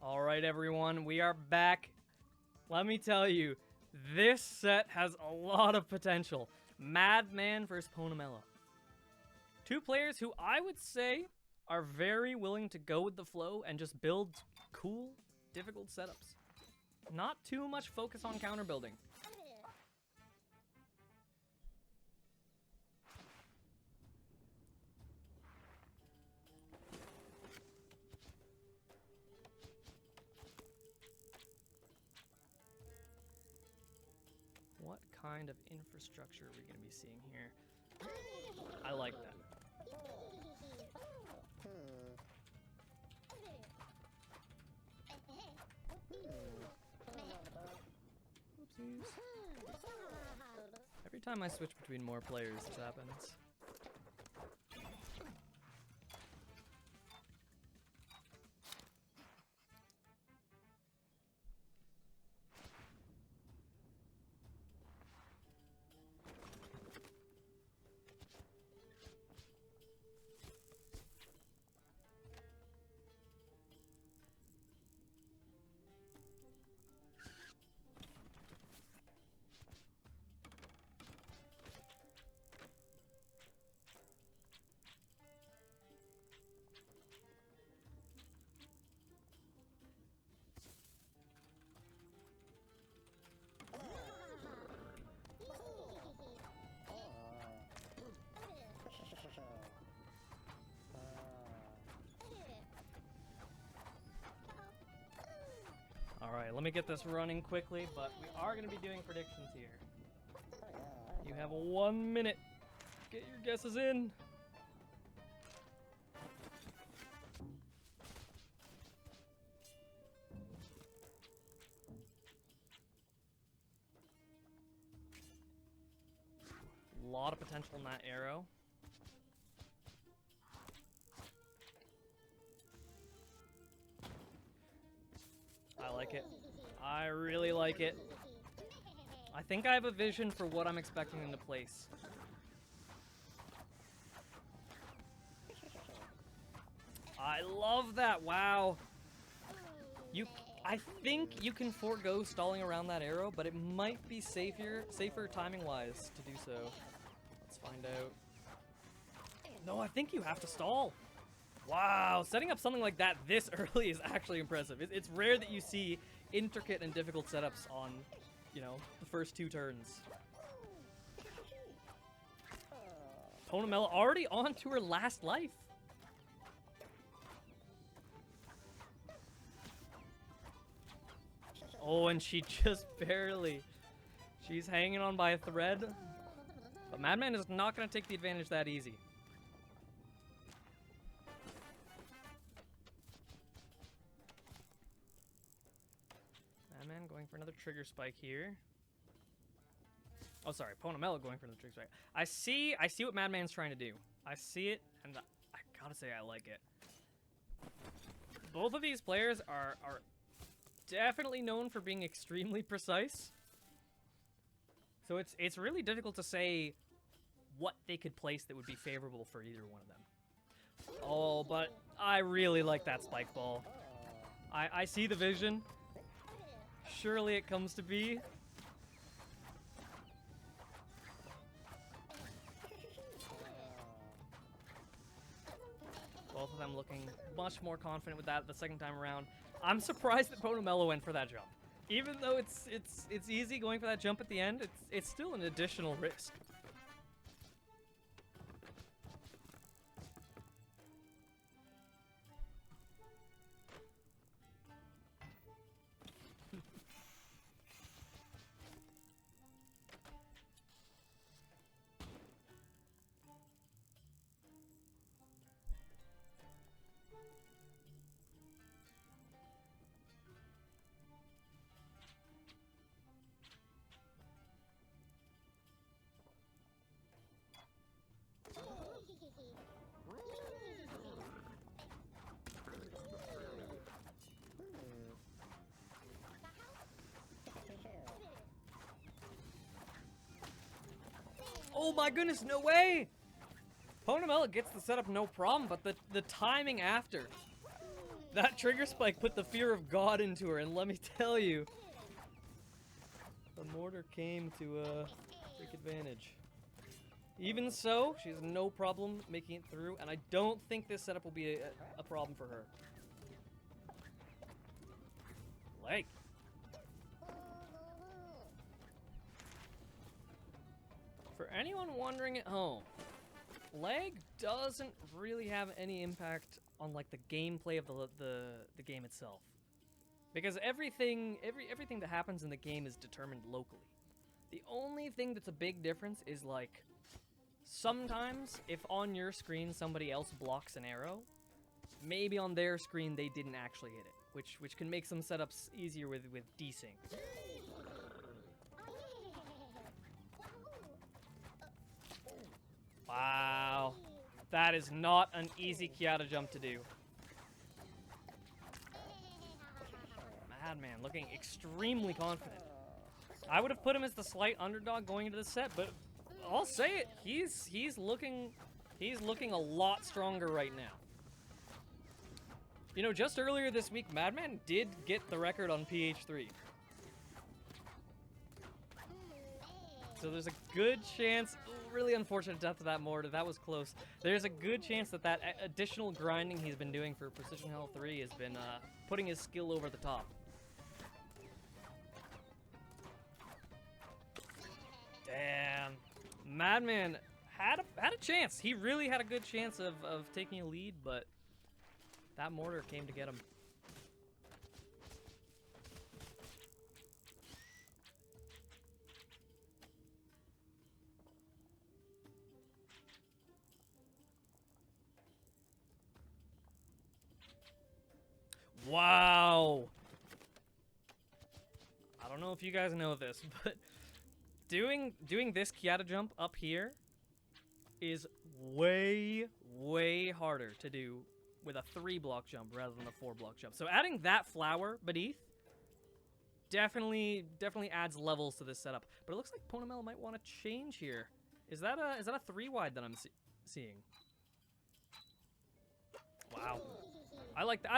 All right, everyone, we are back. Let me tell you, this set has a lot of potential. Madman versus Ponemela. Two players who I would say are very willing to go with the flow and just build cool, difficult setups. Not too much focus on counter building. What kind of infrastructure are we going to be seeing here? I like that. Oopsies. Every time I switch between more players, this happens. Alright, let me get this running quickly, but we are going to be doing predictions here. You have 1 minute. Get your guesses in. A lot of potential in that arrow. I like it. I really like it. I think I have a vision for what I'm expecting them to place. I love that. Wow. I think you can forego stalling around that arrow, but it might be safer timing-wise to do so. Let's find out. No, I think you have to stall. Wow, setting up something like that this early is actually impressive. It's rare that you see intricate and difficult setups on, you know, the first 2 turns. Ponemela already on to her last life. Oh, and she just barely. She's hanging on by a thread. But Madman is not going to take the advantage that easy. Madman going for another trigger spike here. Oh, sorry, Ponemela going for the trigger spike. I see what Madman's trying to do. I see it, and I gotta say I like it. Both of these players are definitely known for being extremely precise. So it's really difficult to say what they could place that would be favorable for either one of them. Oh, but I really like that spike ball. I see the vision. Surely it comes to be. Both of them looking much more confident with that the second time around. I'm surprised that Ponemela went for that jump. Even though it's easy going for that jump at the end, it's still an additional risk. Oh my goodness, no way! Ponemela gets the setup no problem, but the timing after. That trigger spike put the fear of God into her, and let me tell you, the mortar came to take advantage. Even so, she has no problem making it through, and I don't think this setup will be a problem for her. Leg. For anyone wondering at home, lag doesn't really have any impact on like the gameplay of the game itself, because everything that happens in the game is determined locally. The only thing that's a big difference is like sometimes if on your screen somebody else blocks an arrow, maybe on their screen they didn't actually hit it, which can make some setups easier with desync. Wow. That is not an easy Kiata jump to do. Madman looking extremely confident. I would have put him as the slight underdog going into the set, but I'll say it, he's looking a lot stronger right now. You know, just earlier this week, Madman did get the record on PH3. So there's a good chance, really unfortunate death of that mortar, that was close. There's a good chance that that additional grinding he's been doing for Precision Hell 3 has been putting his skill over the top. Damn. Madman had a chance. He really had a good chance of taking a lead, but that mortar came to get him. Wow. I don't know if you guys know this, but doing this Kiata jump up here is way harder to do with a 3-block jump rather than a 4-block jump. So adding that flower beneath definitely adds levels to this setup. But it looks like Ponemela might want to change here. Is that a 3-wide that I'm seeing? Wow. I like that.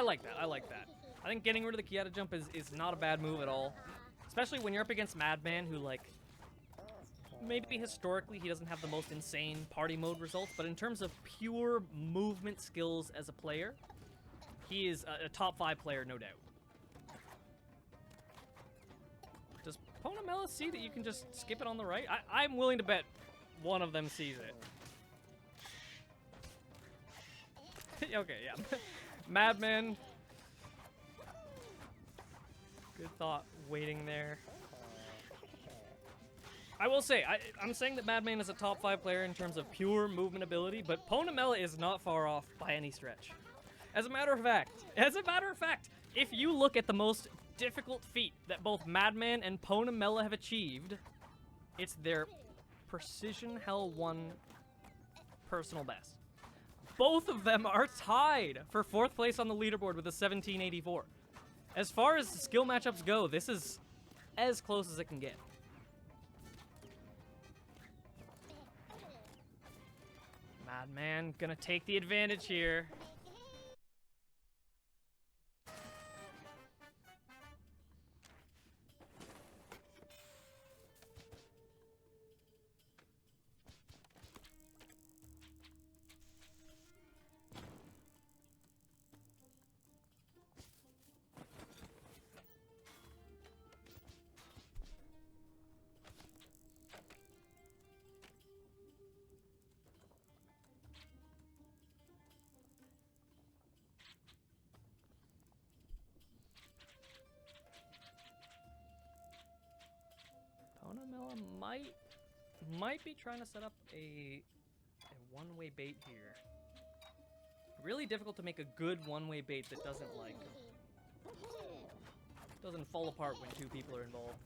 I think getting rid of the Kiata jump is not a bad move at all. Especially when you're up against Madman, who, like, maybe historically he doesn't have the most insane party mode results, but in terms of pure movement skills as a player, he is a top 5 player, no doubt. Does Ponemela see that you can just skip it on the right? I'm willing to bet one of them sees it. Okay, yeah. Madman. Good thought, waiting there. I will say, I'm saying that Madman is a top 5 player in terms of pure movement ability, but Ponemela is not far off by any stretch. As a matter of fact, if you look at the most difficult feat that both Madman and Ponemela have achieved, it's their Precision Hell 1 personal best. Both of them are tied for 4th place on the leaderboard with a 1784. As far as skill matchups go, this is as close as it can get. Madman gonna take the advantage here. Ponemela might be trying to set up a one-way bait here. Really difficult to make a good one-way bait that doesn't fall apart when 2 people are involved.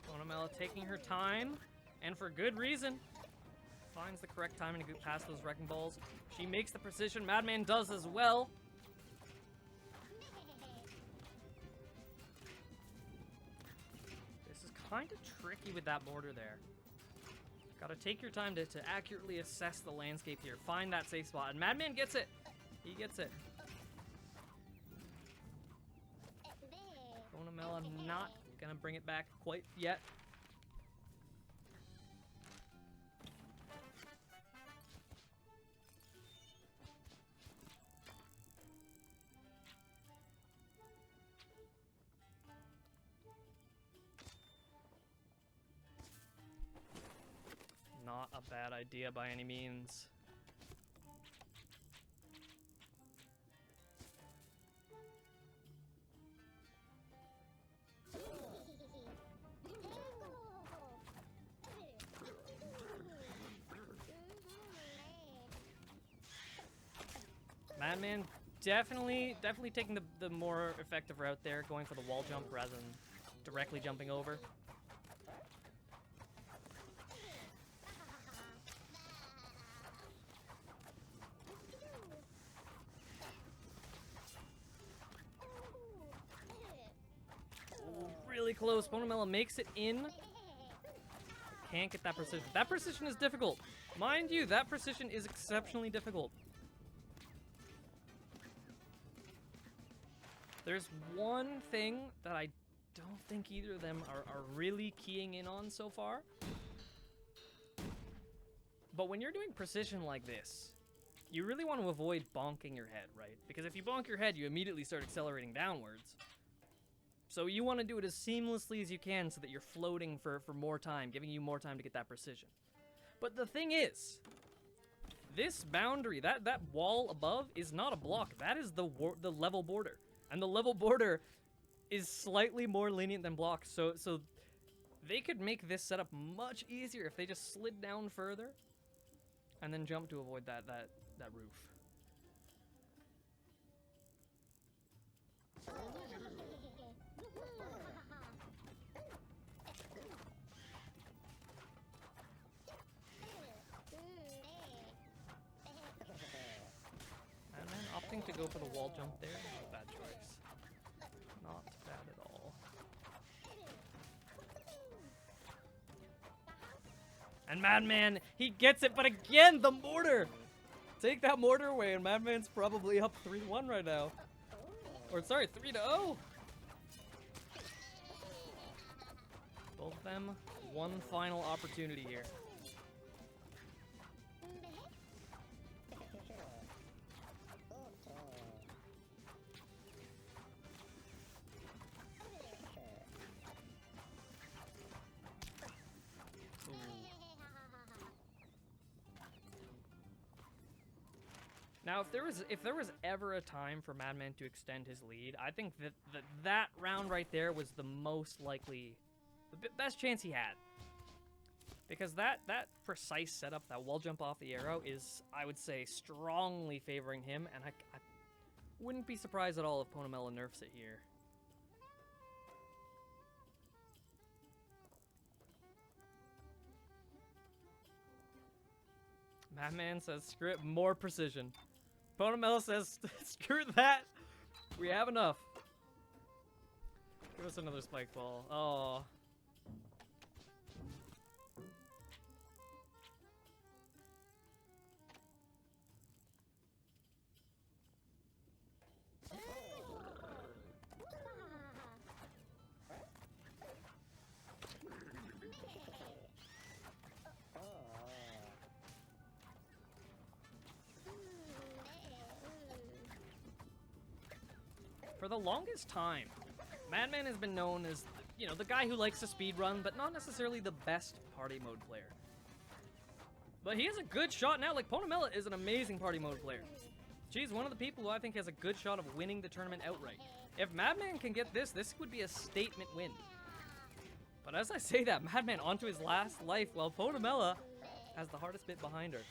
Ponemela taking her time, and for good reason. finds the correct timing to get past those wrecking balls. She makes the precision. Madman does as well. This is kind of tricky with that border there. Gotta take your time to accurately assess the landscape here. Find that safe spot. And Madman gets it. He gets it. Ponemela not gonna bring it back quite yet. Not a bad idea by any means. Madman definitely taking the more effective route there, going for the wall jump rather than directly jumping over. Really close. Ponemela makes it in. Can't get that precision. That precision is difficult. Mind you, that precision is exceptionally difficult. There's one thing that I don't think either of them are really keying in on so far. But when you're doing precision like this, you really want to avoid bonking your head, right? Because if you bonk your head, you immediately start accelerating downwards. So you want to do it as seamlessly as you can so that you're floating for more time, giving you more time to get that precision. But the thing is, this boundary, that wall above is not a block. That is the level border. And the level border is slightly more lenient than blocks. So they could make this setup much easier if they just slid down further and then jump to avoid that roof. And then opting to go for the wall jump there, not a bad choice. Not bad at all. And Madman, he gets it, but again, the mortar! Take that mortar away, and Madman's probably up 3-1 right now. Or sorry, 3-0. Both of them, one final opportunity here. Now, if there was ever a time for Madman to extend his lead, I think that round right there was the most likely, the best chance he had. Because that precise setup, that wall jump off the arrow, is, I would say, strongly favoring him, and I wouldn't be surprised at all if Ponemela nerfs it here. Madman says, screw it, more precision. Ponemela says, screw that. We have enough. Give us another spike ball. Oh. For the longest time, Madman has been known as, you know, the guy who likes to speedrun, but not necessarily the best party mode player. But he has a good shot now. Like, Ponemela is an amazing party mode player. She's one of the people who I think has a good shot of winning the tournament outright. If Madman can get this would be a statement win. But as I say that, Madman onto his last life, while Ponemela has the hardest bit behind her.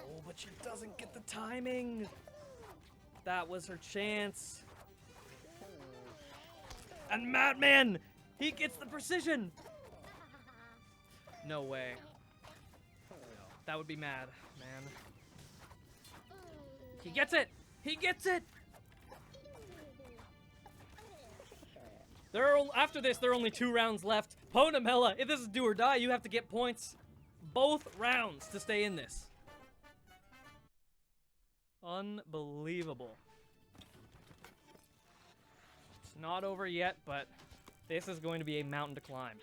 Oh, but she doesn't get the timing. That was her chance. And Madman, he gets the precision. No way. That would be mad, man. He gets it! He gets it! After this, there are only 2 rounds left. Ponemela, if this is do or die, you have to get points both rounds to stay in this. Unbelievable. It's not over yet, but this is going to be a mountain to climb.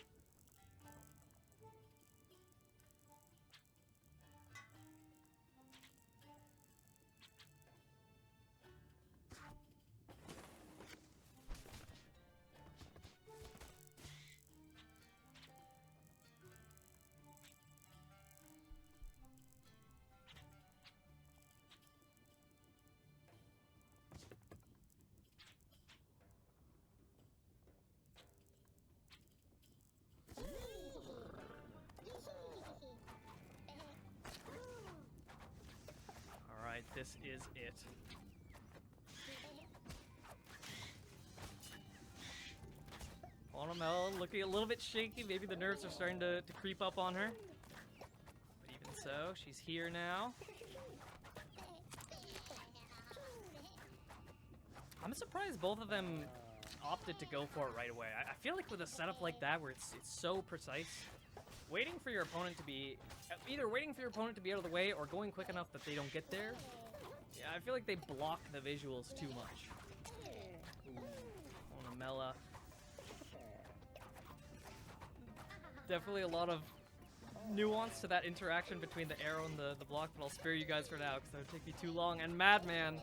Alright, this is it. Ponemela looking a little bit shaky. Maybe the nerves are starting to creep up on her. But even so, she's here now. I'm surprised both of them opted to go for it right away. I feel like with a setup like that where it's so precise, waiting for your opponent to be... either waiting for your opponent to be out of the way or going quick enough that they don't get there. Yeah, I feel like they block the visuals too much. Ponemela. Definitely a lot of nuance to that interaction between the arrow and the block, but I'll spare you guys for now because that would take me too long. And Madman.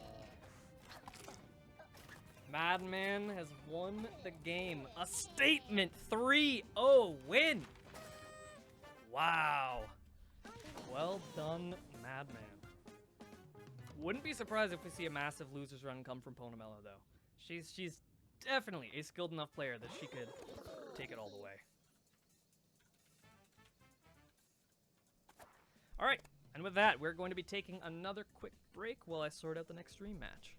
Madman has won the game. A statement 3-0 win. Wow. Well done, Madman. Wouldn't be surprised if we see a massive losers run come from Ponemela, though. She's definitely a skilled enough player that she could take it all the way. Alright, and with that, we're going to be taking another quick break while I sort out the next stream match.